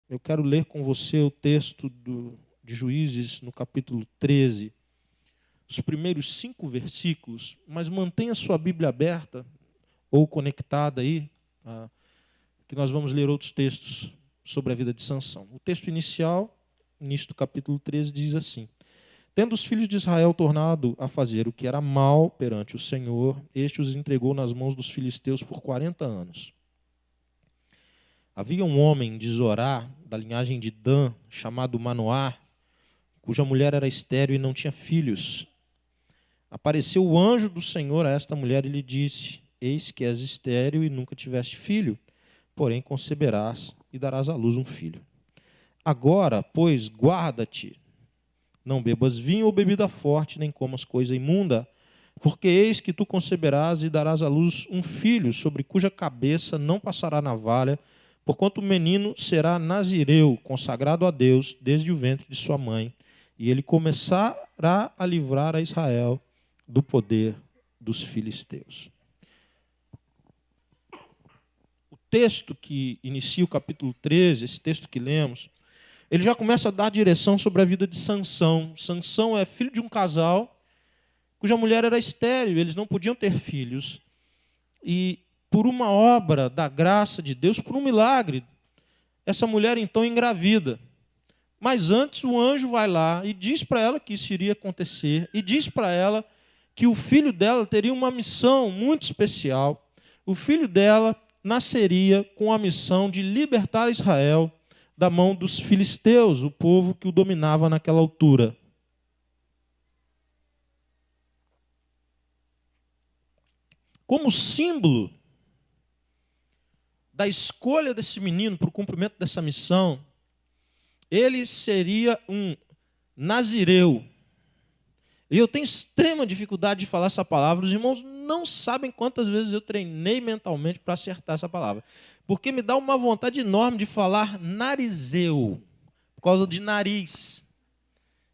Eu quero ler com você o texto de Juízes, no capítulo 13, os primeiros 5 versículos, mas mantenha sua Bíblia aberta ou conectada aí, que nós vamos ler outros textos sobre a vida de Sansão. O texto inicial, início do capítulo 13, diz assim: Tendo os filhos de Israel tornado a fazer o que era mal perante o Senhor, este os entregou nas mãos dos filisteus por 40 anos. Havia um homem de Zorá, da linhagem de Dan, chamado Manoá, cuja mulher era estéril e não tinha filhos. Apareceu o anjo do Senhor a esta mulher e lhe disse: Eis que és estéril e nunca tiveste filho, porém conceberás e darás à luz um filho. Agora, pois, guarda-te, não bebas vinho ou bebida forte, nem comas coisa imunda, porque eis que tu conceberás e darás à luz um filho, sobre cuja cabeça não passará navalha, porquanto o menino será nazireu, consagrado a Deus, desde o ventre de sua mãe, e ele começará a livrar a Israel do poder dos filisteus. O texto que inicia o capítulo 13, esse texto que lemos, ele já começa a dar direção sobre a vida de Sansão. Sansão é filho de um casal cuja mulher era estéril, eles não podiam ter filhos. E por uma obra da graça de Deus, por um milagre, essa mulher então engravida. Mas antes o anjo vai lá e diz para ela que isso iria acontecer, e diz para ela que o filho dela teria uma missão muito especial. O filho dela nasceria com a missão de libertar Israel da mão dos filisteus, o povo que o dominava naquela altura. Como símbolo da escolha desse menino para o cumprimento dessa missão, ele seria um nazireu. E eu tenho extrema dificuldade de falar essa palavra. Os irmãos não sabem quantas vezes eu treinei mentalmente para acertar essa palavra. Porque me dá uma vontade enorme de falar narizeu, por causa de nariz.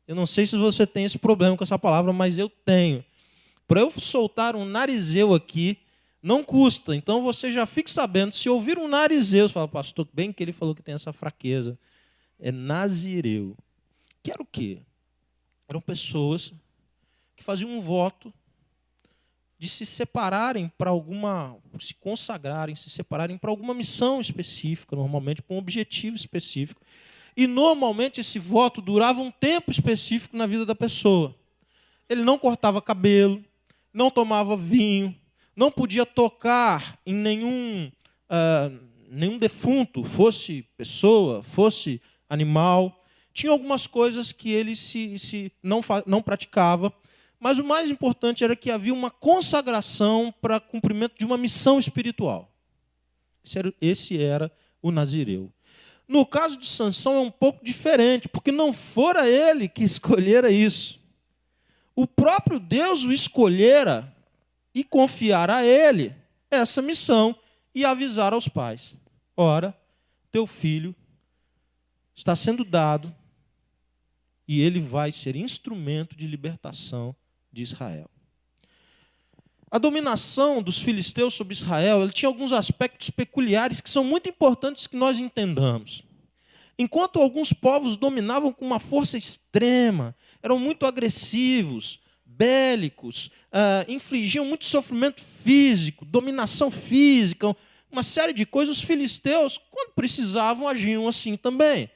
Eu não sei se você tem esse problema com essa palavra, mas eu tenho. Para eu soltar um narizeu aqui, não custa. Então você já fique sabendo, se ouvir um narizeu, você fala, pastor, bem que ele falou que tem essa fraqueza. É nazireu. Que era o quê? Eram pessoas que faziam um voto de se separarem para alguma, se consagrarem, se separarem para alguma missão específica, normalmente para um objetivo específico. E normalmente esse voto durava um tempo específico na vida da pessoa. Ele não cortava cabelo, não tomava vinho, não podia tocar em nenhum defunto, fosse pessoa, fosse animal. Tinha algumas coisas que ele não praticava, mas o mais importante era que havia uma consagração para cumprimento de uma missão espiritual. Esse era o nazireu. No caso de Sansão é um pouco diferente, porque não fora ele que escolhera isso. O próprio Deus o escolhera e confiara a ele essa missão e avisar aos pais: ora, teu filho está sendo dado e ele vai ser instrumento de libertação de Israel. A dominação dos filisteus sobre Israel, ele tinha alguns aspectos peculiares que são muito importantes que nós entendamos. Enquanto alguns povos dominavam com uma força extrema, eram muito agressivos, bélicos, infligiam muito sofrimento físico, dominação física, uma série de coisas, os filisteus, quando precisavam, agiam assim também.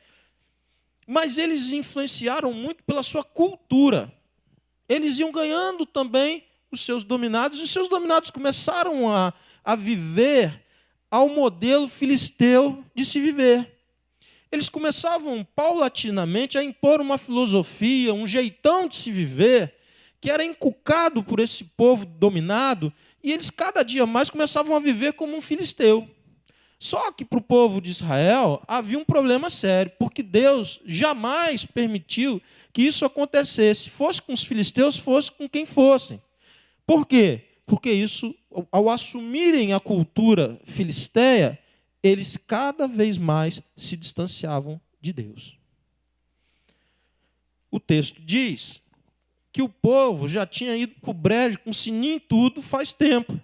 Mas eles influenciaram muito pela sua cultura. Eles iam ganhando também os seus dominados, e os seus dominados começaram a viver ao modelo filisteu de se viver. Eles começavam paulatinamente a impor uma filosofia, um jeitão de se viver, que era inculcado por esse povo dominado, e eles cada dia mais começavam a viver como um filisteu. Só que para o povo de Israel havia um problema sério, porque Deus jamais permitiu que isso acontecesse, fosse com os filisteus, fosse com quem fossem. Por quê? Porque isso, ao assumirem a cultura filisteia, eles cada vez mais se distanciavam de Deus. O texto diz que o povo já tinha ido para o brejo com sininho e tudo faz tempo.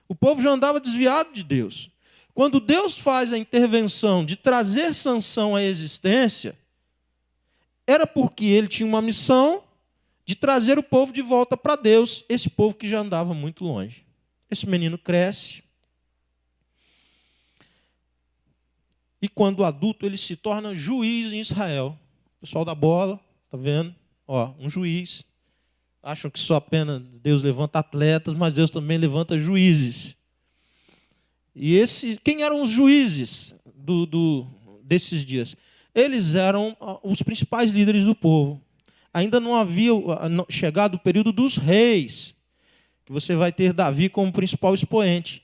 O povo já andava desviado de Deus. Quando Deus faz a intervenção de trazer Sansão à existência, era porque ele tinha uma missão de trazer o povo de volta para Deus, esse povo que já andava muito longe. Esse menino cresce, e quando adulto ele se torna juiz em Israel. O pessoal da bola, tá vendo? Ó, um juiz. Acham que só apenas Deus levanta atletas, mas Deus também levanta juízes. E quem eram os juízes desses dias? Eles eram os principais líderes do povo. Ainda não havia chegado o período dos reis, que você vai ter Davi como principal expoente.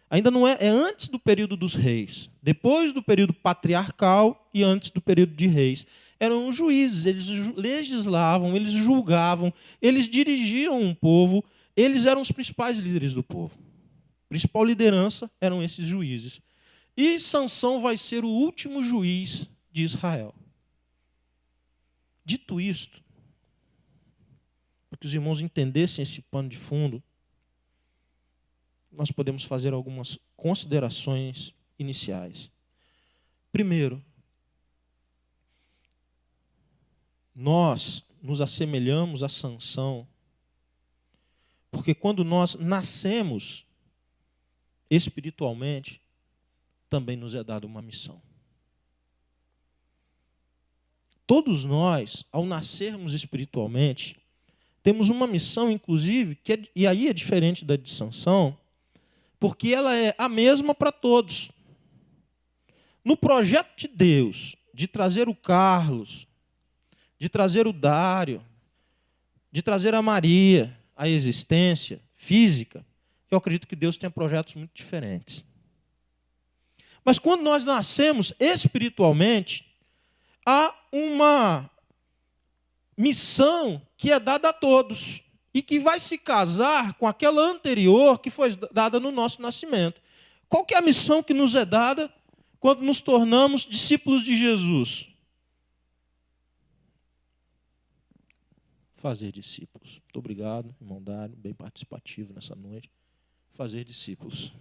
Ainda não é antes do período dos reis, depois do período patriarcal e antes do período de reis. Eram os juízes, eles legislavam, eles julgavam, eles dirigiam um povo, eles eram os principais líderes do povo. A principal liderança eram esses juízes. E Sansão vai ser o último juiz de Israel. Dito isto, para que os irmãos entendessem esse pano de fundo, nós podemos fazer algumas considerações iniciais. Primeiro, nós nos assemelhamos a Sansão, porque quando nós nascemos espiritualmente, também nos é dada uma missão. Todos nós, ao nascermos espiritualmente, temos uma missão, inclusive, e aí é diferente da de Sansão, porque ela é a mesma para todos. No projeto de Deus, de trazer o Carlos, de trazer o Dário, de trazer a Maria à existência física, eu acredito que Deus tem projetos muito diferentes. Mas quando nós nascemos espiritualmente, há uma missão que é dada a todos e que vai se casar com aquela anterior que foi dada no nosso nascimento. Qual que é a missão que nos é dada quando nos tornamos discípulos de Jesus? Fazer discípulos. Muito obrigado, irmão Dário, bem participativo nessa noite. Fazer discípulos.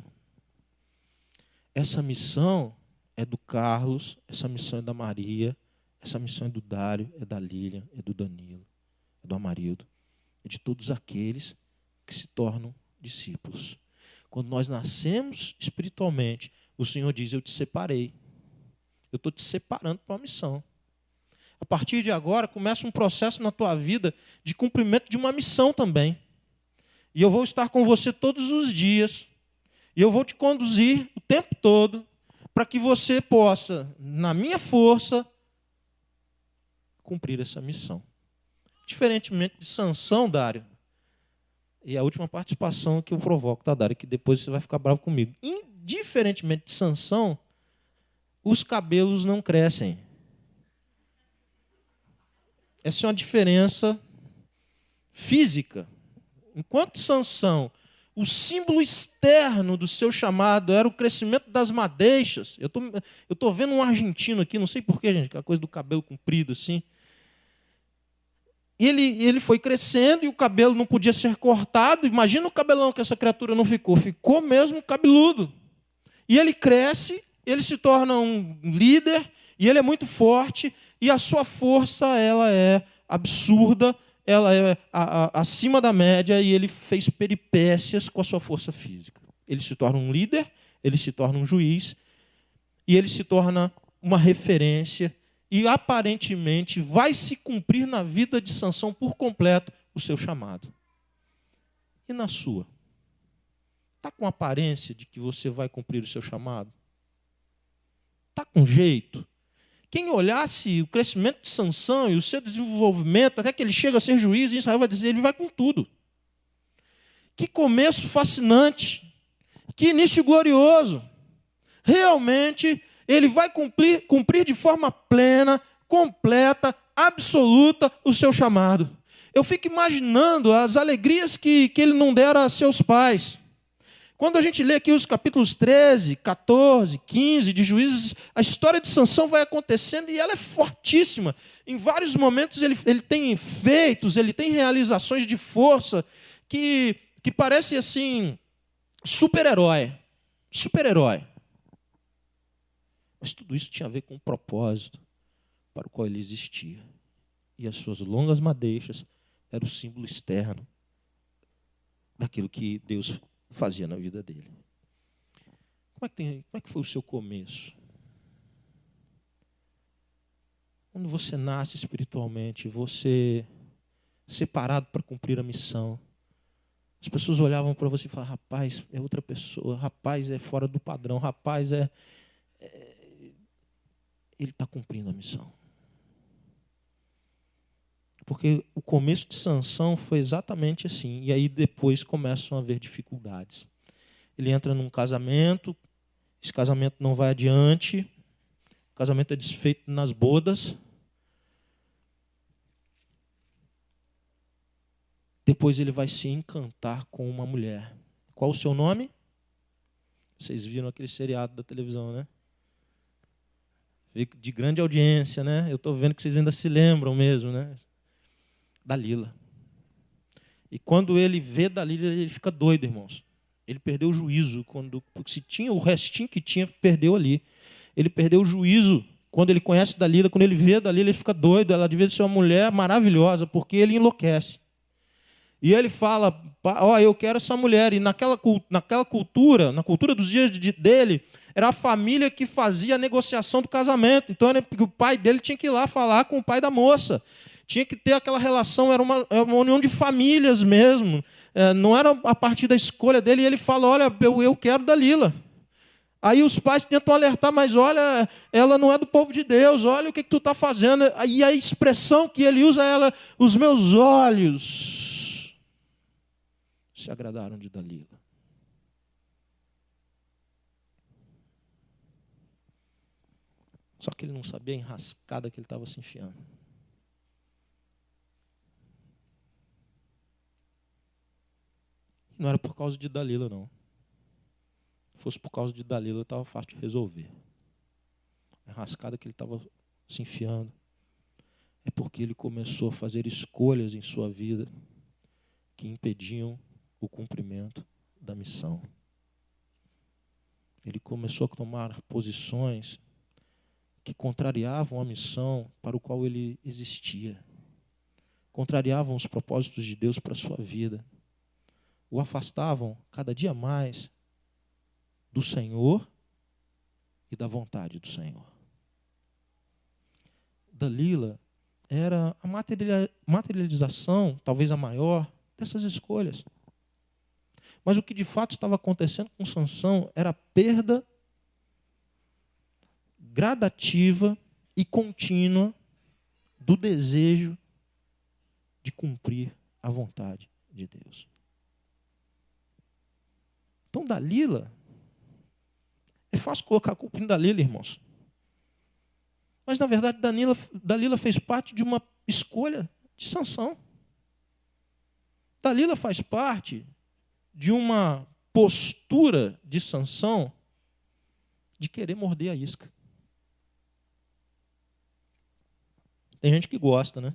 Essa missão é do Carlos, essa missão é da Maria, essa missão é do Dário, é da Lília, é do Danilo, é do Amarildo, é de todos aqueles que se tornam discípulos. Quando nós nascemos espiritualmente, o Senhor diz, eu te separei. Eu estou te separando para uma missão. A partir de agora, começa um processo na tua vida de cumprimento de uma missão também. E eu vou estar com você todos os dias. E eu vou te conduzir o tempo todo para que você possa, na minha força, cumprir essa missão. Diferentemente de Sansão, Dário, e a última participação que eu provoco, tá, Dário, que depois você vai ficar bravo comigo. Indiferentemente de Sansão, os cabelos não crescem. Essa é uma diferença física. Enquanto Sansão, o símbolo externo do seu chamado era o crescimento das madeixas. Eu tô vendo um argentino aqui, não sei porquê, gente, aquela coisa do cabelo comprido assim. Ele foi crescendo e o cabelo não podia ser cortado. Imagina o cabelão que essa criatura não ficou. Ficou mesmo cabeludo. E ele cresce, ele se torna um líder, e ele é muito forte, e a sua força ela é absurda, ela é acima da média, e ele fez peripécias com a sua força física. Ele se torna um líder, ele se torna um juiz, e ele se torna uma referência, e aparentemente vai se cumprir na vida de Sansão por completo o seu chamado. E na sua? Está com aparência de que você vai cumprir o seu chamado? Está com jeito? Quem olhasse o crescimento de Sansão e o seu desenvolvimento, até que ele chega a ser juiz, em Israel vai dizer, ele vai com tudo. Que começo fascinante, que início glorioso. Realmente, ele vai cumprir de forma plena, completa, absoluta o seu chamado. Eu fico imaginando as alegrias que ele não dera a seus pais. Quando a gente lê aqui os capítulos 13, 14, 15 de Juízes, a história de Sansão vai acontecendo e ela é fortíssima. Em vários momentos ele tem feitos, ele tem realizações de força que parece assim, super-herói. Super-herói. Mas tudo isso tinha a ver com o propósito para o qual ele existia. E as suas longas madeixas eram o símbolo externo daquilo que Deus fazia na vida dele. Como é que foi o seu começo? Quando você nasce espiritualmente, você é separado para cumprir a missão. As pessoas olhavam para você e falavam, rapaz, é outra pessoa, rapaz, é fora do padrão, rapaz, ele está cumprindo a missão. Porque o começo de Sansão foi exatamente assim. E aí depois começam a haver dificuldades. Ele entra num casamento, esse casamento não vai adiante, o casamento é desfeito nas bodas. Depois ele vai se encantar com uma mulher. Qual o seu nome? Vocês viram aquele seriado da televisão, né? De grande audiência, né? Eu estou vendo que vocês ainda se lembram mesmo, né? Dalila. E quando ele vê Dalila, ele fica doido, irmãos. Ele perdeu o juízo. Porque se tinha o restinho que tinha, perdeu ali. Ele perdeu o juízo. Quando ele conhece Dalila, quando ele vê Dalila, ele fica doido. Ela devia ser uma mulher maravilhosa, porque ele enlouquece. E ele fala, eu quero essa mulher. E naquela cultura, na cultura dos dias dele, era a família que fazia a negociação do casamento. Então o pai dele tinha que ir lá falar com o pai da moça. Tinha que ter aquela relação, era uma união de famílias mesmo. Não era a partir da escolha dele. E ele fala, olha, eu quero Dalila. Aí os pais tentam alertar, mas olha, ela não é do povo de Deus, olha o que tu está fazendo. E a expressão que ele usa é, os meus olhos se agradaram de Dalila. Só que ele não sabia a enrascada que ele estava se enfiando. Não era por causa de Dalila, não. Se fosse por causa de Dalila, estava fácil de resolver. A enrascada que ele estava se enfiando é porque ele começou a fazer escolhas em sua vida que impediam o cumprimento da missão. Ele começou a tomar posições que contrariavam a missão para o qual ele existia. Contrariavam os propósitos de Deus para a sua vida. O afastavam cada dia mais do Senhor e da vontade do Senhor. Dalila era a materialização, talvez a maior, dessas escolhas. Mas o que de fato estava acontecendo com Sansão era a perda gradativa e contínua do desejo de cumprir a vontade de Deus. Então, Dalila, é fácil colocar a culpa em Dalila, irmãos. Mas, na verdade, Dalila fez parte de uma escolha de Sansão. Dalila faz parte de uma postura de Sansão de querer morder a isca. Tem gente que gosta, né?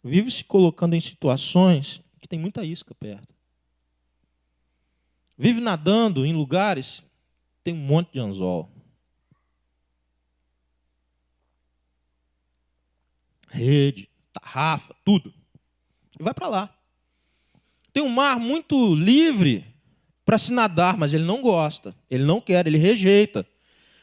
Vive se colocando em situações que tem muita isca perto. Vive nadando em lugares que tem um monte de anzol. Rede, tarrafa, tudo. E vai para lá. Tem um mar muito livre para se nadar, mas ele não gosta, ele não quer, ele rejeita.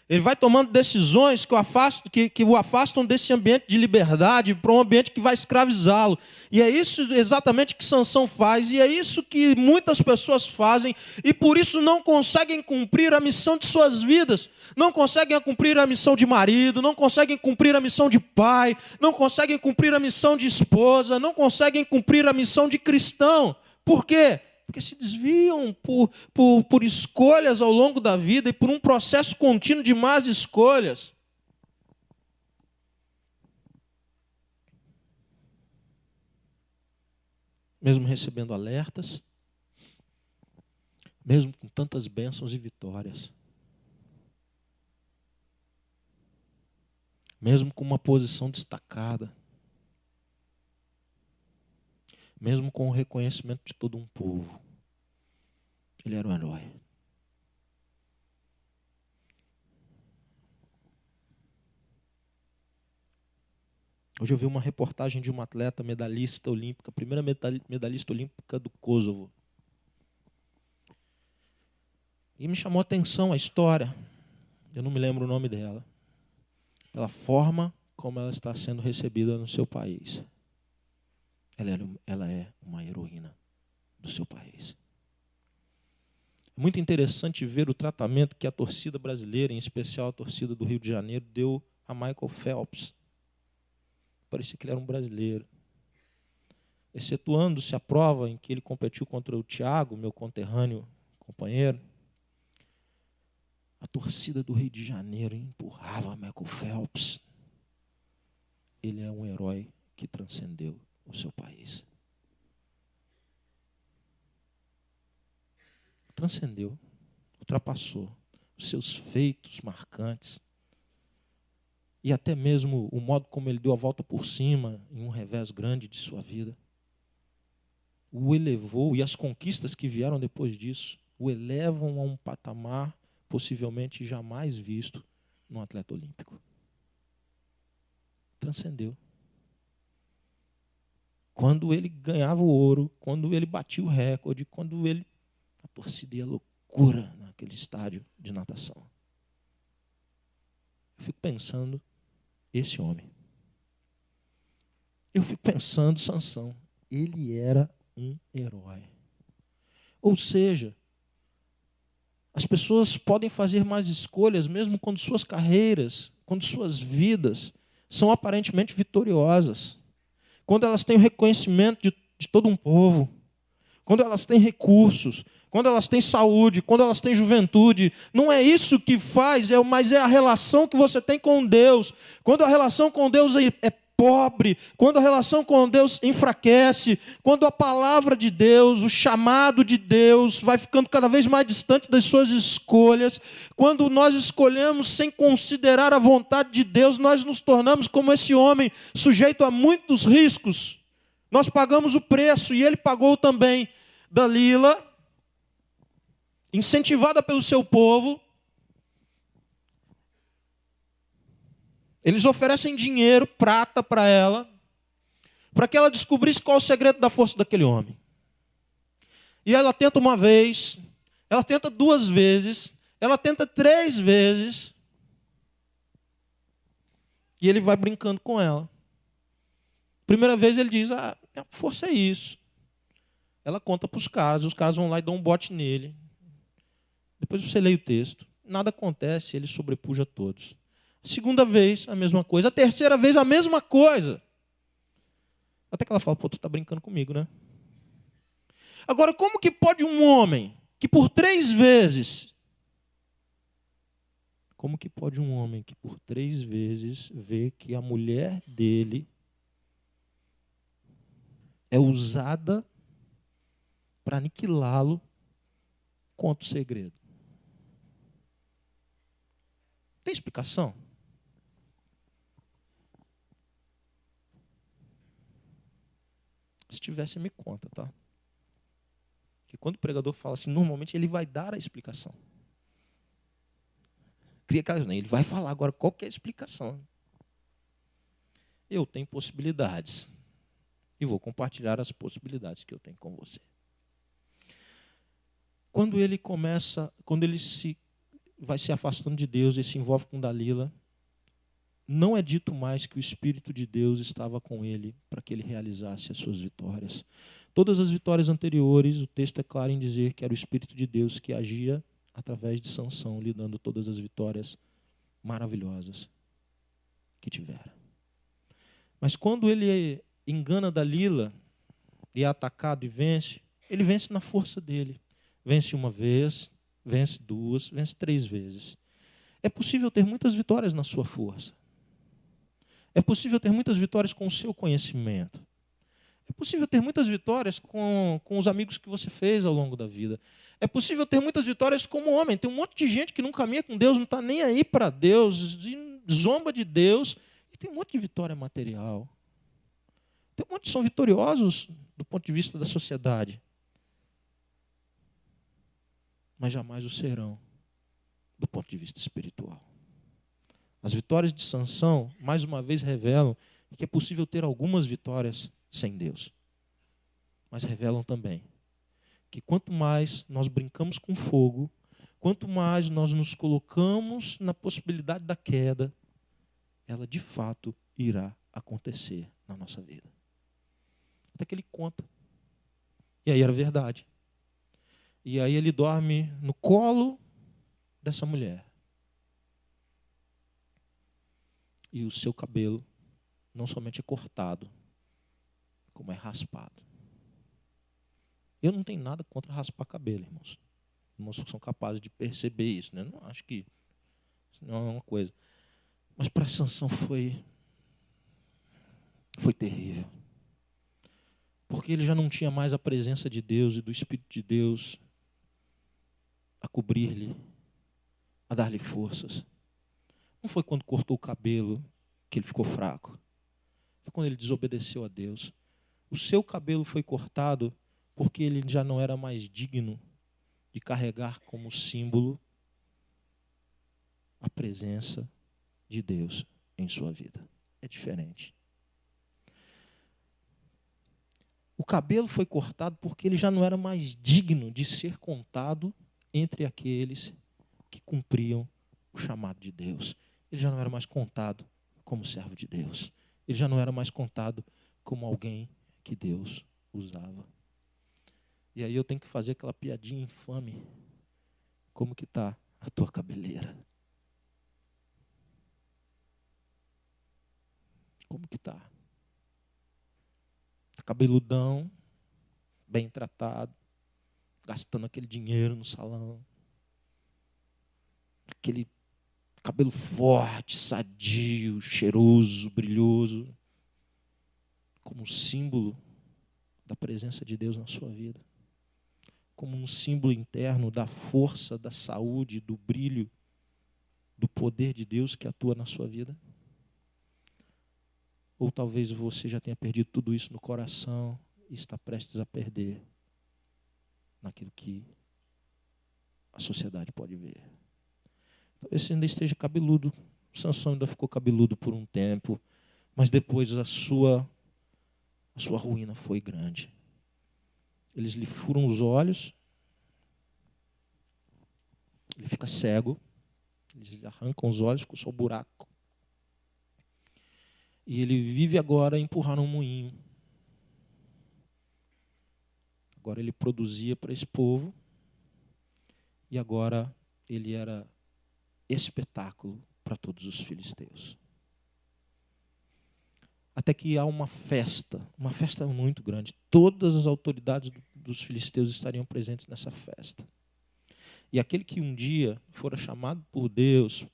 Ele vai tomando decisões que o afastam desse ambiente de liberdade para um ambiente que vai escravizá-lo. E é isso exatamente que Sansão faz, e é isso que muitas pessoas fazem, e por isso não conseguem cumprir a missão de suas vidas. Não conseguem cumprir a missão de marido, não conseguem cumprir a missão de pai, não conseguem cumprir a missão de esposa, não conseguem cumprir a missão de cristão. Por quê? Porque se desviam por escolhas ao longo da vida e por um processo contínuo de más escolhas. Mesmo recebendo alertas, mesmo com tantas bênçãos e vitórias, mesmo com uma posição destacada, mesmo com o reconhecimento de todo um povo, ele era um herói. Hoje eu vi uma reportagem de uma atleta medalhista olímpica, a primeira medalhista olímpica do Kosovo. E me chamou a atenção a história. Eu não me lembro o nome dela. Pela forma como ela está sendo recebida no seu país. Ela é uma heroína do seu país. É muito interessante ver o tratamento que a torcida brasileira, em especial a torcida do Rio de Janeiro, deu a Michael Phelps. Parecia que ele era um brasileiro. Excetuando-se a prova em que ele competiu contra o Thiago, meu conterrâneo companheiro, a torcida do Rio de Janeiro empurrava Michael Phelps. Ele é um herói que transcendeu o seu país. Transcendeu, ultrapassou os seus feitos marcantes. E até mesmo o modo como ele deu a volta por cima em um revés grande de sua vida. O elevou, e as conquistas que vieram depois disso, o elevam a um patamar possivelmente jamais visto num atleta olímpico. Transcendeu. Quando ele ganhava o ouro, quando ele batia o recorde, a torcida ia loucura naquele estádio de natação. Eu fico pensando, esse homem. Eu fico pensando, Sansão, ele era um herói. Ou seja, as pessoas podem fazer mais escolhas, mesmo quando suas carreiras, quando suas vidas são aparentemente vitoriosas. Quando elas têm o reconhecimento de todo um povo. Quando elas têm recursos. Quando elas têm saúde. Quando elas têm juventude. Não é isso que faz, mas é a relação que você tem com Deus. Quando a relação com Deus é pobre, quando a relação com Deus enfraquece, quando a palavra de Deus, o chamado de Deus vai ficando cada vez mais distante das suas escolhas, quando nós escolhemos sem considerar a vontade de Deus, nós nos tornamos como esse homem, sujeito a muitos riscos. Nós pagamos o preço e ele pagou também. Dalila, incentivada pelo seu povo, eles oferecem dinheiro, prata para ela, para que ela descobrisse qual é o segredo da força daquele homem. E ela tenta uma vez, ela tenta 2 vezes, ela tenta 3 vezes, e ele vai brincando com ela. Primeira vez ele diz, a força é isso. Ela conta para os caras vão lá e dão um bote nele. Depois você lê o texto, nada acontece, ele sobrepuja todos. Segunda vez, a mesma coisa. A terceira vez, a mesma coisa. Até que ela fala, tu tá brincando comigo, né? Agora, como que pode um homem que por 3 vezes... Como que pode um homem que por 3 vezes vê que a mulher dele é usada para aniquilá-lo, conta o segredo? Tem explicação? Se tivesse, me conta, tá? Porque quando o pregador fala assim, normalmente ele vai dar a explicação. Ele vai falar agora qual que é a explicação. Eu tenho possibilidades. E vou compartilhar as possibilidades que eu tenho com você. Quando ele vai se afastando de Deus e se envolve com Dalila, não é dito mais que o Espírito de Deus estava com ele para que ele realizasse as suas vitórias. Todas as vitórias anteriores, o texto é claro em dizer que era o Espírito de Deus que agia através de Sansão, lhe dando todas as vitórias maravilhosas que tivera. Mas quando ele engana Dalila e é atacado e vence, ele vence na força dele. Vence 1 vez, vence 2, vence 3 vezes. É possível ter muitas vitórias na sua força. É possível ter muitas vitórias com o seu conhecimento. É possível ter muitas vitórias com os amigos que você fez ao longo da vida. É possível ter muitas vitórias como homem. Tem um monte de gente que não caminha com Deus, não está nem aí para Deus, zomba de Deus. E tem um monte de vitória material. Tem um monte que são vitoriosos do ponto de vista da sociedade. Mas jamais o serão do ponto de vista espiritual. As vitórias de Sansão, mais uma vez, revelam e que é possível ter algumas vitórias sem Deus. Mas revelam também que quanto mais nós brincamos com fogo, quanto mais nós nos colocamos na possibilidade da queda, ela de fato irá acontecer na nossa vida. Até que ele conta. E aí era verdade. E aí ele dorme no colo dessa mulher. E o seu cabelo não somente é cortado, como é raspado. Eu não tenho nada contra raspar cabelo, irmãos. Irmãos são capazes de perceber isso, né? Não acho que isso não é uma coisa. Mas para Sansão foi terrível. Porque ele já não tinha mais a presença de Deus e do Espírito de Deus a cobrir-lhe, a dar-lhe forças. Não foi quando cortou o cabelo que ele ficou fraco. Foi quando ele desobedeceu a Deus. O seu cabelo foi cortado porque ele já não era mais digno de carregar como símbolo a presença de Deus em sua vida. É diferente. O cabelo foi cortado porque ele já não era mais digno de ser contado entre aqueles que cumpriam o chamado de Deus. Ele já não era mais contado como servo de Deus. Ele já não era mais contado como alguém que Deus usava. E aí eu tenho que fazer aquela piadinha infame. Como que está a tua cabeleira? Como que está? Está cabeludão, bem tratado, gastando aquele dinheiro no salão. Aquele cabelo forte, sadio, cheiroso, brilhoso, como um símbolo da presença de Deus na sua vida. Como um símbolo interno da força, da saúde, do brilho, do poder de Deus que atua na sua vida. Ou talvez você já tenha perdido tudo isso no coração e está prestes a perder naquilo que a sociedade pode ver. Talvez você ainda esteja cabeludo. Sansão ainda ficou cabeludo por um tempo, mas depois a sua ruína foi grande. Eles lhe furam os olhos, ele fica cego, eles lhe arrancam os olhos, ficou só o buraco. E ele vive agora a empurrar um moinho. Agora ele produzia para esse povo, e agora ele era espetáculo para todos os filisteus. Até que há uma festa muito grande. Todas as autoridades dos filisteus estariam presentes nessa festa. E aquele que um dia fora chamado por Deus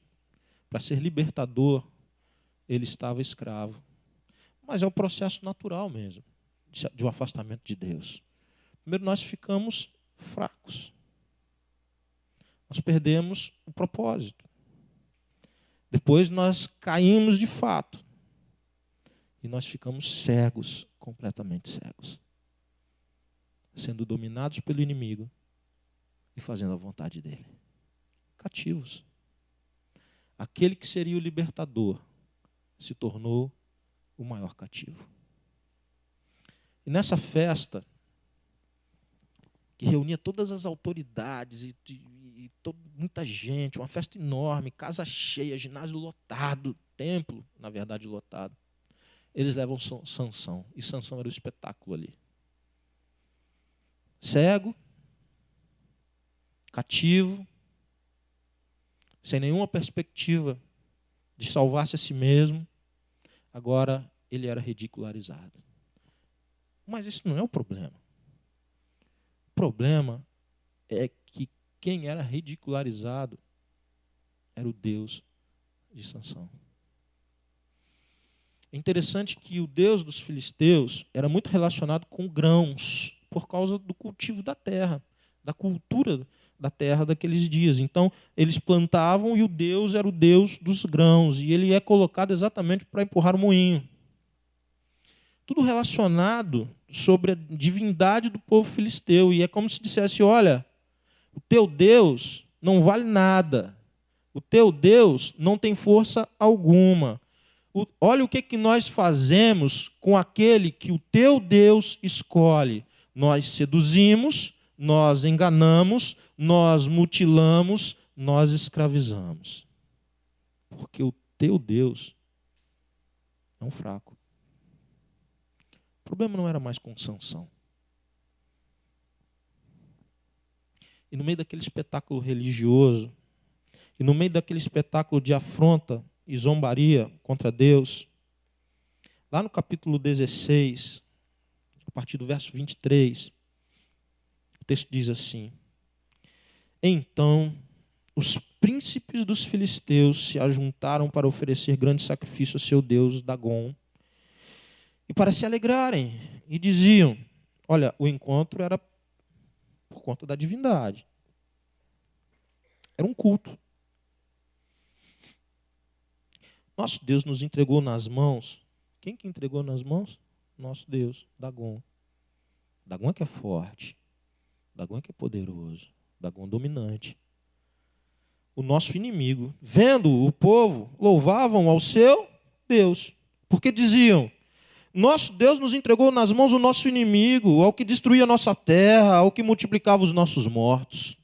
para ser libertador, ele estava escravo. Mas é o processo natural mesmo, de um afastamento de Deus. Primeiro nós ficamos fracos. Nós perdemos o propósito. Depois nós caímos de fato. E nós ficamos cegos, completamente cegos. Sendo dominados pelo inimigo e fazendo a vontade dele. Cativos. Aquele que seria o libertador se tornou o maior cativo. E nessa festa, que reunia todas as autoridades muita gente, uma festa enorme, casa cheia, ginásio lotado, templo, na verdade, lotado. Eles levam Sansão, e Sansão era o espetáculo ali. Cego, cativo, sem nenhuma perspectiva de salvar-se a si mesmo, agora ele era ridicularizado. Mas isso não é o problema. O problema é que quem era ridicularizado era o Deus de Sansão. É interessante que o Deus dos filisteus era muito relacionado com grãos, por causa do cultivo da terra, da cultura da terra daqueles dias. Então, eles plantavam e o Deus era o Deus dos grãos, e ele é colocado exatamente para empurrar o moinho. Tudo relacionado sobre a divindade do povo filisteu, e é como se dissesse, olha, o teu Deus não vale nada, o teu Deus não tem força alguma, Olha o que nós fazemos com aquele que o teu Deus escolhe. Nós seduzimos, nós enganamos, nós mutilamos, nós escravizamos. Porque o teu Deus é um fraco. O problema não era mais com Sansão. E no meio daquele espetáculo religioso, e no meio daquele espetáculo de afronta e zombaria contra Deus, lá no capítulo 16, a partir do verso 23, o texto diz assim: Então os príncipes dos filisteus se ajuntaram para oferecer grande sacrifício a seu deus Dagom, e para se alegrarem, e diziam, olha, o encontro era por conta da divindade. Era um culto. Nosso Deus nos entregou nas mãos. Quem que entregou nas mãos? Nosso Deus, Dagom. Dagom é que é forte. Dagom é que é poderoso. Dagom é dominante. O nosso inimigo, vendo o povo, louvavam ao seu Deus. Porque diziam, nosso Deus nos entregou nas mãos o nosso inimigo, ao que destruía a nossa terra, ao que multiplicava os nossos mortos.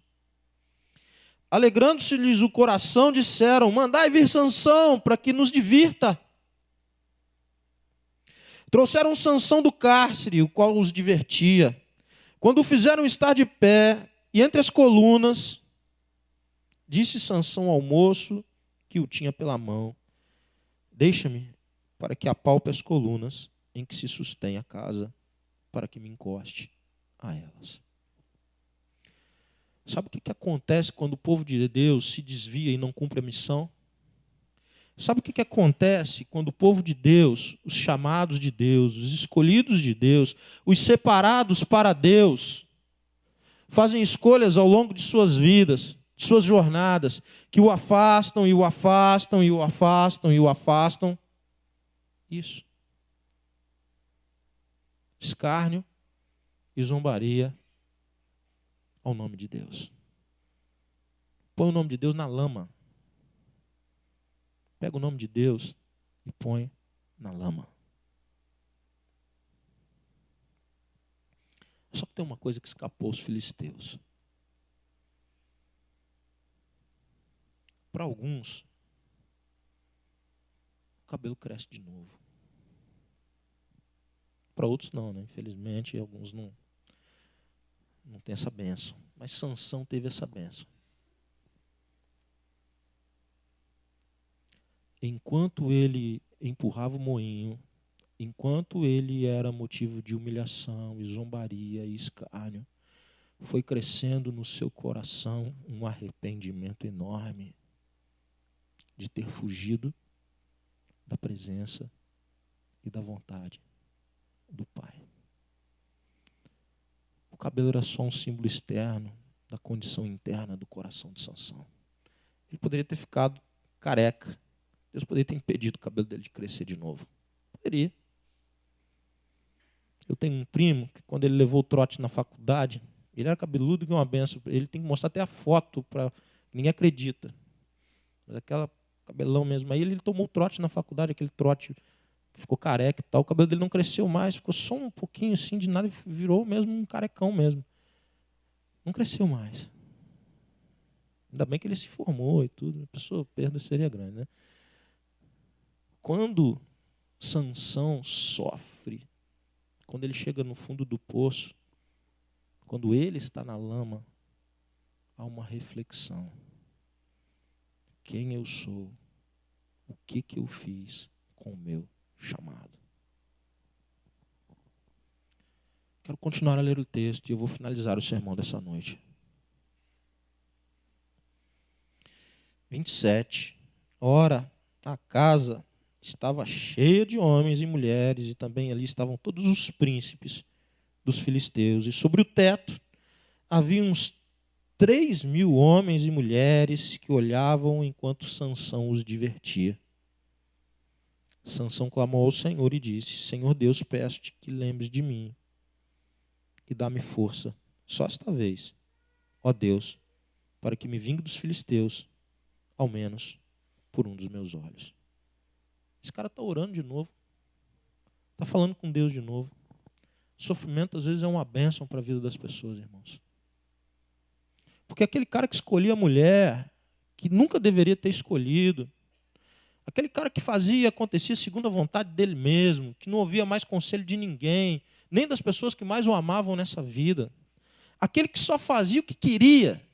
Alegrando-se-lhes o coração, disseram, mandai vir Sansão para que nos divirta. Trouxeram Sansão do cárcere, o qual os divertia. Quando o fizeram estar de pé, e entre as colunas, disse Sansão ao moço que o tinha pela mão, deixa-me para que apalpe as colunas em que se sustém a casa, para que me encoste a elas. Sabe o que acontece quando o povo de Deus se desvia e não cumpre a missão? Sabe o que acontece quando o povo de Deus, os chamados de Deus, os escolhidos de Deus, os separados para Deus, fazem escolhas ao longo de suas vidas, de suas jornadas, que o afastam e o afastam e o afastam e o afastam? Isso. Escárnio e zombaria ao nome de Deus. Põe o nome de Deus na lama. Pega o nome de Deus e põe na lama. Só que tem uma coisa que escapou aos filisteus. Para alguns, o cabelo cresce de novo. Para outros não, né? Infelizmente, alguns não têm essa bênção. Mas Sansão teve essa bênção. Enquanto ele empurrava o moinho, enquanto ele era motivo de humilhação e zombaria e escárnio, foi crescendo no seu coração um arrependimento enorme de ter fugido da presença e da vontade do Pai. O cabelo era só um símbolo externo da condição interna do coração de Sansão. Ele poderia ter ficado careca. Deus poderia ter impedido o cabelo dele de crescer de novo. Poderia. Eu tenho um primo que quando ele levou o trote na faculdade, ele era cabeludo que é uma benção. Ele tem que mostrar até a foto para ninguém acredita. Mas aquela cabelão mesmo. Aí ele tomou o trote na faculdade, aquele trote que ficou careca e tal. O cabelo dele não cresceu mais, ficou só um pouquinho assim de nada e virou mesmo um carecão mesmo. Não cresceu mais. Ainda bem que ele se formou e tudo. A pessoa perda seria grande, né? Quando Sansão sofre, quando ele chega no fundo do poço, quando ele está na lama, há uma reflexão. Quem eu sou? O que eu fiz com o meu chamado? Quero continuar a ler o texto e eu vou finalizar o sermão dessa noite. 27. Ora, a casa estava cheia de homens e mulheres, e também ali estavam todos os príncipes dos filisteus. E sobre o teto havia uns 3.000 homens e mulheres que olhavam enquanto Sansão os divertia. Sansão clamou ao Senhor e disse: Senhor Deus, peço-te que lembres de mim e dá-me força, só esta vez, ó Deus, para que me vingue dos filisteus, ao menos por um dos meus olhos. Esse cara está orando de novo. Está falando com Deus de novo. Sofrimento, às vezes, é uma bênção para a vida das pessoas, irmãos. Porque aquele cara que escolhia a mulher, que nunca deveria ter escolhido, aquele cara que fazia e acontecia segundo a vontade dele mesmo, que não ouvia mais conselho de ninguém, nem das pessoas que mais o amavam nessa vida, aquele que só fazia o que queria,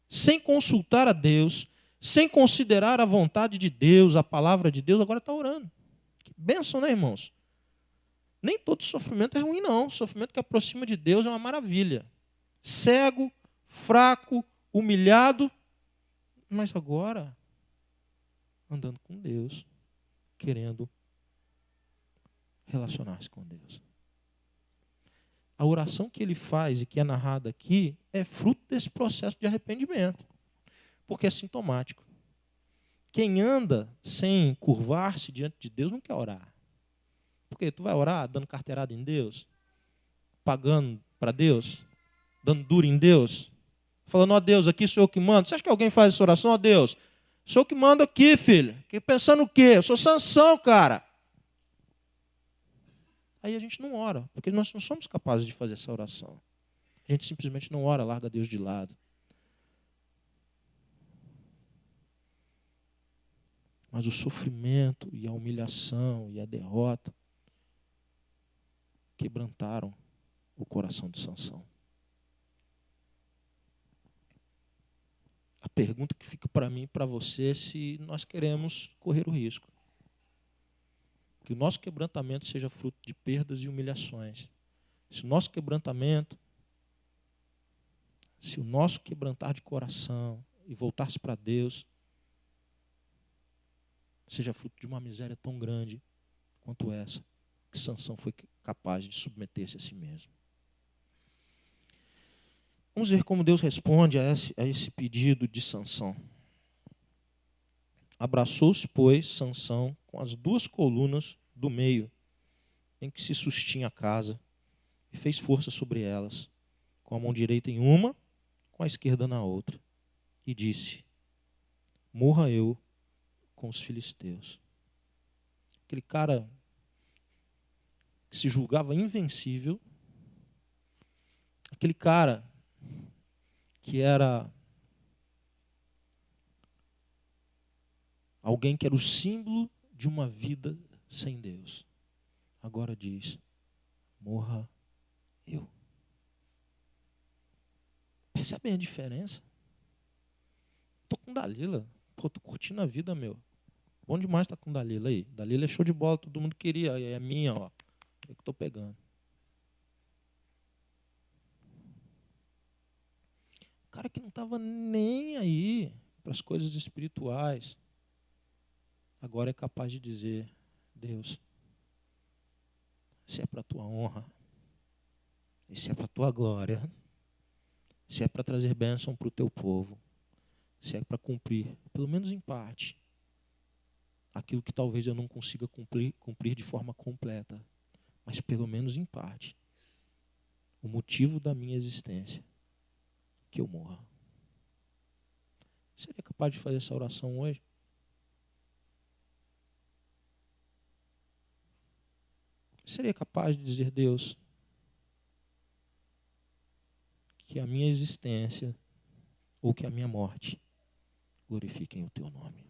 sem consultar a Deus, sem considerar a vontade de Deus, a palavra de Deus, agora está orando. Que bênção, né, irmãos? Nem todo sofrimento é ruim, não. O sofrimento que aproxima de Deus é uma maravilha. Cego, fraco, humilhado, mas agora andando com Deus, querendo relacionar-se com Deus. A oração que ele faz e que é narrada aqui é fruto desse processo de arrependimento, porque é sintomático. Quem anda sem curvar-se diante de Deus não quer orar. Porque tu vai orar dando carteirada em Deus, pagando para Deus, dando duro em Deus, falando, ó Deus, aqui sou eu que mando. Você acha que alguém faz essa oração? Ó Deus, sou eu que mando aqui, filho. Pensando o quê? Eu sou Sansão, cara. Aí a gente não ora, porque nós não somos capazes de fazer essa oração. A gente simplesmente não ora, larga Deus de lado. Mas o sofrimento e a humilhação e a derrota quebrantaram o coração de Sansão. A pergunta que fica para mim e para você é se nós queremos correr o risco. Que o nosso quebrantamento seja fruto de perdas e humilhações. Se o nosso quebrantamento, se o nosso quebrantar de coração e voltar-se para Deus, seja fruto de uma miséria tão grande quanto essa, que Sansão foi capaz de submeter-se a si mesmo. Vamos ver como Deus responde a esse pedido de Sansão. Abraçou-se, pois, Sansão com as duas colunas do meio, em que se sustinha a casa, e fez força sobre elas, com a mão direita em uma, com a esquerda na outra, e disse, morra eu com os filisteus. Aquele cara que se julgava invencível, aquele cara que era alguém que era o símbolo de uma vida sem Deus, agora diz, morra eu. Percebem a diferença? Estou com Dalila. Pô, tô curtindo a vida, meu. Bom demais estar com Dalila aí. Dalila é show de bola, todo mundo queria. É minha, ó. Eu que estou pegando. O cara que não estava nem aí para as coisas espirituais, agora é capaz de dizer, Deus, se é para a tua honra, e se é para a tua glória, se é para trazer bênção para o teu povo, se é para cumprir, pelo menos em parte, aquilo que talvez eu não consiga cumprir de forma completa, mas pelo menos em parte, o motivo da minha existência, que eu morra. Seria capaz de fazer essa oração hoje? Seria capaz de dizer, Deus, que a minha existência ou que a minha morte glorifiquem o teu nome?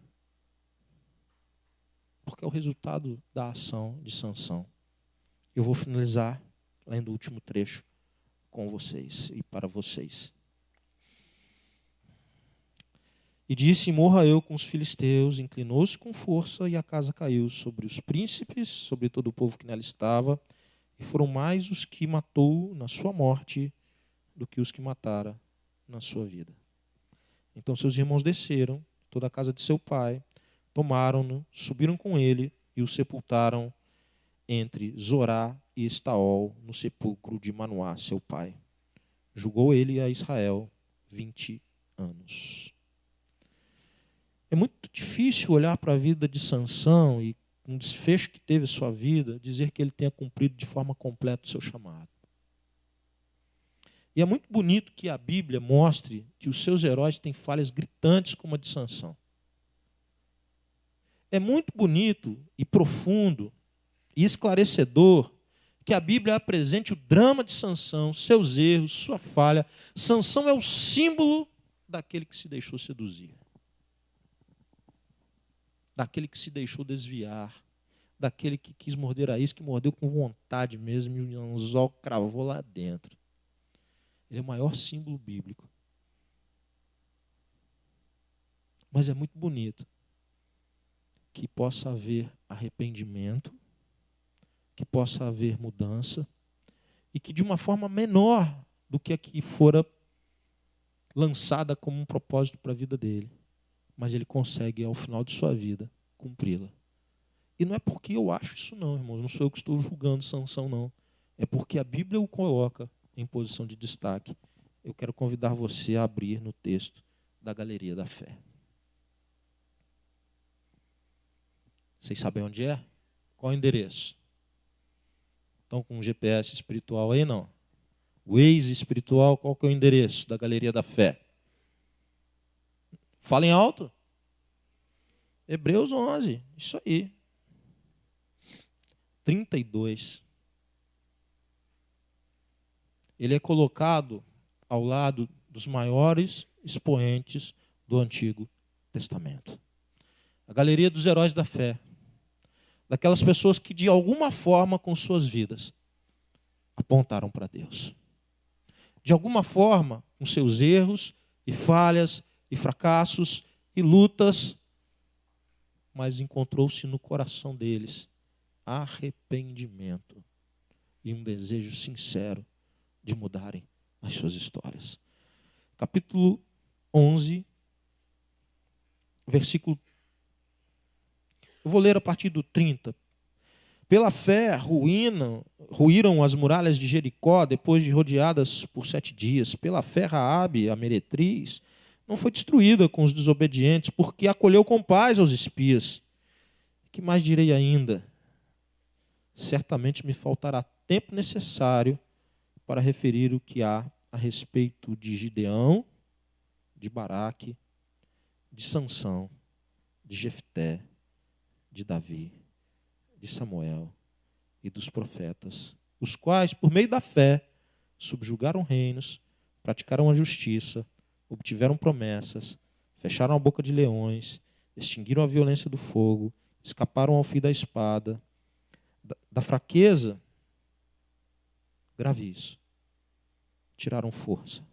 Porque é o resultado da ação de Sansão. Eu vou finalizar lendo o último trecho com vocês e para vocês. E disse, morra eu com os filisteus, inclinou-se com força e a casa caiu sobre os príncipes, sobre todo o povo que nela estava, e foram mais os que matou na sua morte do que os que matara na sua vida. Então seus irmãos desceram, toda a casa de seu pai, tomaram-no, subiram com ele e o sepultaram entre Zorá e Estaol, no sepulcro de Manoá, seu pai. Julgou ele a Israel 20 anos. É muito difícil olhar para a vida de Sansão e um desfecho que teve a sua vida, dizer que ele tenha cumprido de forma completa o seu chamado. E é muito bonito que a Bíblia mostre que os seus heróis têm falhas gritantes como a de Sansão. É muito bonito e profundo e esclarecedor que a Bíblia apresente o drama de Sansão, seus erros, sua falha. Sansão é o símbolo daquele que se deixou seduzir, daquele que se deixou desviar, daquele que quis morder a isca, que mordeu com vontade mesmo e o anzol cravou lá dentro. Ele é o maior símbolo bíblico. Mas é muito bonito que possa haver arrependimento, que possa haver mudança, e que de uma forma menor do que a que fora lançada como um propósito para a vida dele, mas ele consegue, ao final de sua vida, cumpri-la. E não é porque eu acho isso não, irmãos, não sou eu que estou julgando Sansão, não. É porque a Bíblia o coloca em posição de destaque. Eu quero convidar você a abrir no texto da Galeria da Fé. Vocês sabem onde é? Qual o endereço? Estão com um GPS espiritual aí, não? Waze espiritual, qual que é o endereço da Galeria da Fé? Falem alto. Hebreus 11, isso aí. 32. Ele é colocado ao lado dos maiores expoentes do Antigo Testamento. A Galeria dos Heróis da Fé. Daquelas pessoas que, de alguma forma, com suas vidas, apontaram para Deus. De alguma forma, com seus erros e falhas e fracassos e lutas, mas encontrou-se no coração deles arrependimento e um desejo sincero de mudarem as suas histórias. Capítulo 11, versículo. Eu vou ler a partir do 30. Pela fé, ruíram as muralhas de Jericó depois de rodeadas por 7 dias. Pela fé, Raabe, a meretriz, não foi destruída com os desobedientes, porque acolheu com paz aos espias. Que mais direi ainda? Certamente me faltará tempo necessário para referir o que há a respeito de Gideão, de Baraque, de Sansão, de Jefté, de Davi, de Samuel e dos profetas, os quais, por meio da fé, subjugaram reinos, praticaram a justiça, obtiveram promessas, fecharam a boca de leões, extinguiram a violência do fogo, escaparam ao fio da espada. Da fraqueza, grave isso, tiraram força.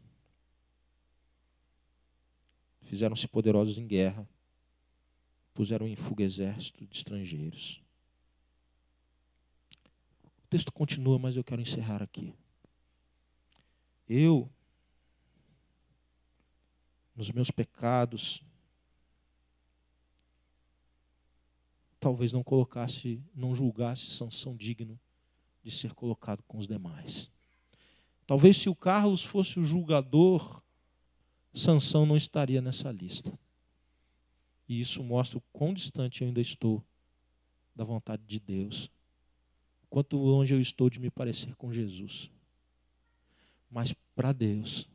Fizeram-se poderosos em guerra, puseram em fuga exército de estrangeiros. O texto continua, mas eu quero encerrar aqui. Eu, nos meus pecados, talvez não julgasse Sansão digno de ser colocado com os demais. Talvez se o Carlos fosse o julgador, Sansão não estaria nessa lista. E isso mostra o quão distante eu ainda estou da vontade de Deus. Quanto longe eu estou de me parecer com Jesus. Mas para Deus,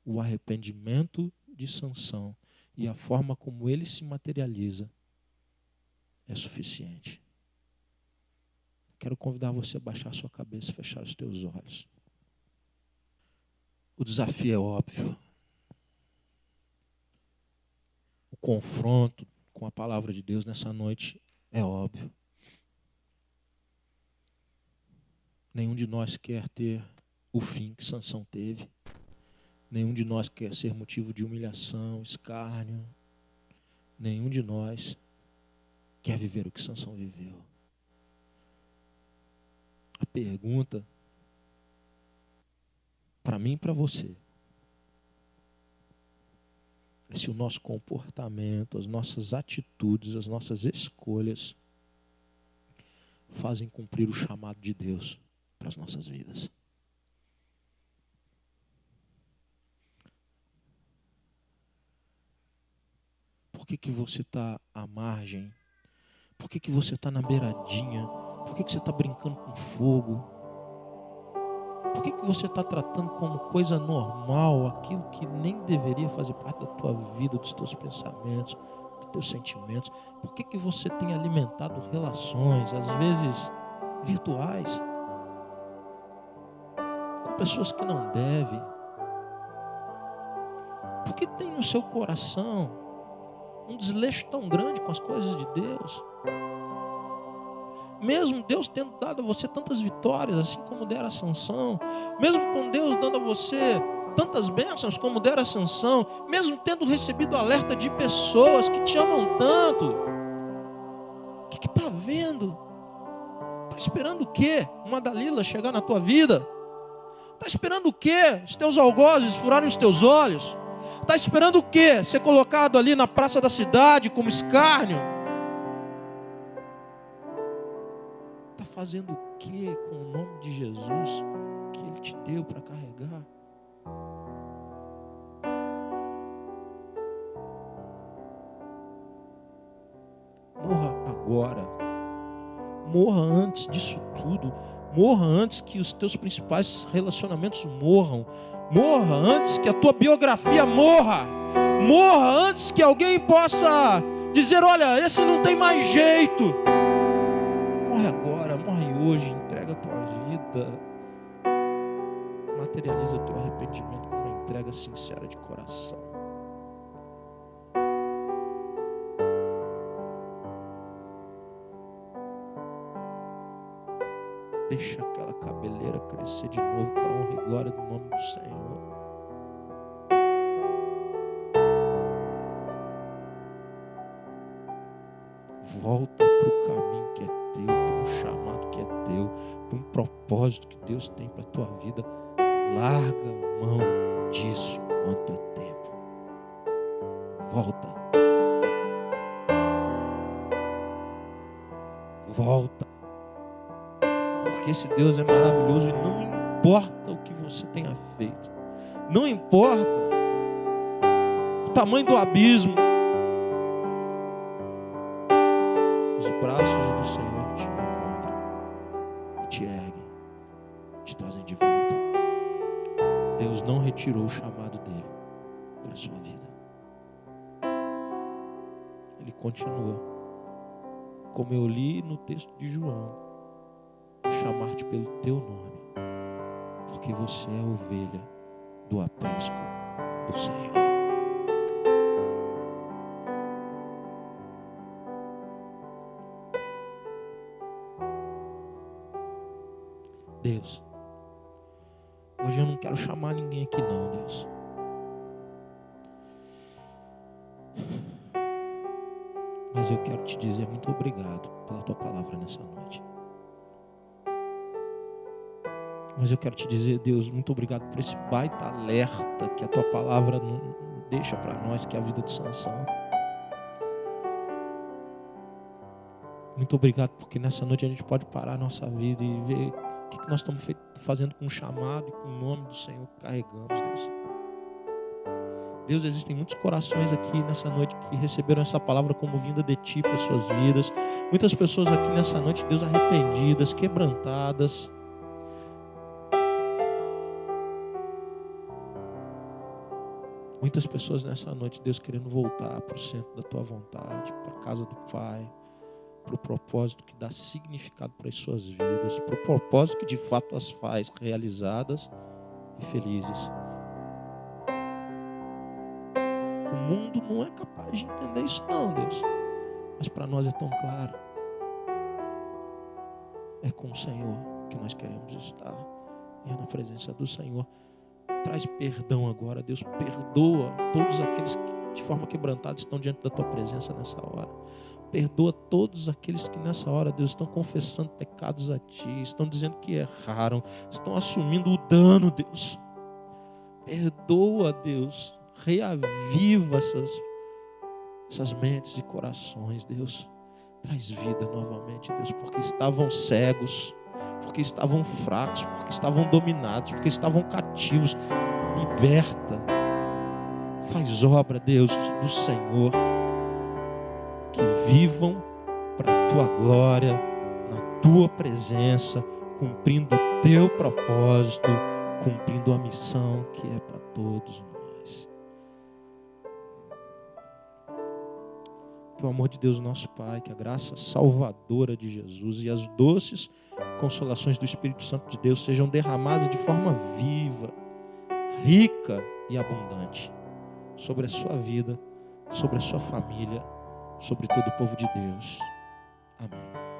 o arrependimento de Sansão e a forma como ele se materializa é suficiente. Quero convidar você a baixar a sua cabeça e fechar os teus olhos. O desafio é óbvio. O confronto com a palavra de Deus nessa noite é óbvio. Nenhum de nós quer ter o fim que Sansão teve. Nenhum de nós quer ser motivo de humilhação, escárnio. Nenhum de nós quer viver o que Sansão viveu. A pergunta para mim e para você é se o nosso comportamento, as nossas atitudes, as nossas escolhas fazem cumprir o chamado de Deus para as nossas vidas. Por que você está à margem? Por que você está na beiradinha? Por que você está brincando com fogo? Por que você está tratando como coisa normal aquilo que nem deveria fazer parte da tua vida, dos teus pensamentos, dos teus sentimentos? Por que você tem alimentado relações, às vezes virtuais, com pessoas que não devem? Por que tem no seu coração um desleixo tão grande com as coisas de Deus? Mesmo Deus tendo dado a você tantas vitórias, assim como dera a Sansão, mesmo com Deus dando a você tantas bênçãos como dera a Sansão, mesmo tendo recebido alerta de pessoas que te amam tanto, o que está vendo? Está esperando o quê? Uma Dalila chegar na tua vida? Está esperando o quê? Os teus algozes furarem os teus olhos? Está esperando o quê? Ser colocado ali na praça da cidade como escárnio? Está fazendo o quê com o nome de Jesus que Ele te deu para carregar? Morra agora. Morra antes disso tudo. Morra antes que os teus principais relacionamentos morram. Morra antes que a tua biografia morra. Morra antes que alguém possa dizer: olha, esse não tem mais jeito. Morre agora, morre hoje. Entrega a tua vida. Materializa o teu arrependimento com uma entrega sincera de coração. Deixa aquela cabeleira crescer de novo para a honra e glória do nome do Senhor. Volta para o caminho que é teu, para um chamado que é teu, para um propósito que Deus tem para a tua vida. Larga a mão disso enquanto é tempo. Volta. Volta. Porque esse Deus é maravilhoso e não importa o que você tenha feito. Não importa o tamanho do abismo. Os braços do Senhor te encontram, te erguem, te trazem de volta. Deus não retirou o chamado dele para a sua vida. Ele continua. Como eu li no texto de João, chamar-te pelo teu nome, porque você é a ovelha do aprisco do Senhor. Deus, hoje eu não quero chamar ninguém aqui não, Deus. Mas eu quero te dizer muito obrigado pela tua palavra nessa noite. Mas eu quero te dizer, Deus, muito obrigado por esse baita alerta que a tua palavra deixa para nós, que é a vida de Sansão. Muito obrigado porque nessa noite a gente pode parar a nossa vida e ver o que nós estamos fazendo com o chamado e com o nome do Senhor que carregamos, Deus. Deus, existem muitos corações aqui nessa noite que receberam essa palavra como vinda de Ti para as suas vidas. Muitas pessoas aqui nessa noite, Deus, arrependidas, quebrantadas. Muitas pessoas nessa noite, Deus, querendo voltar para o centro da Tua vontade, para a casa do Pai, para o propósito que dá significado para as suas vidas, para o propósito que de fato as faz realizadas e felizes. O mundo não é capaz de entender isso não, Deus, mas para nós é tão claro. É com o Senhor que nós queremos estar, e é na presença do Senhor. Traz perdão agora, Deus, perdoa todos aqueles que de forma quebrantada estão diante da Tua presença nessa hora. Perdoa todos aqueles que nessa hora, Deus, estão confessando pecados a Ti, estão dizendo que erraram, estão assumindo o dano, Deus. Perdoa, Deus, reaviva essas mentes e corações, Deus. Traz vida novamente, Deus, porque estavam cegos, porque estavam fracos, porque estavam dominados, porque estavam cativos. Liberta. Faz obra, Deus, do Senhor. Que vivam para a Tua glória, na Tua presença, cumprindo o Teu propósito, cumprindo a missão que é para todos nós. Que o amor de Deus, nosso Pai, que a graça salvadora de Jesus e as doces consolações do Espírito Santo de Deus sejam derramadas de forma viva, rica e abundante sobre a sua vida, sobre a sua família, sobre todo o povo de Deus. Amém.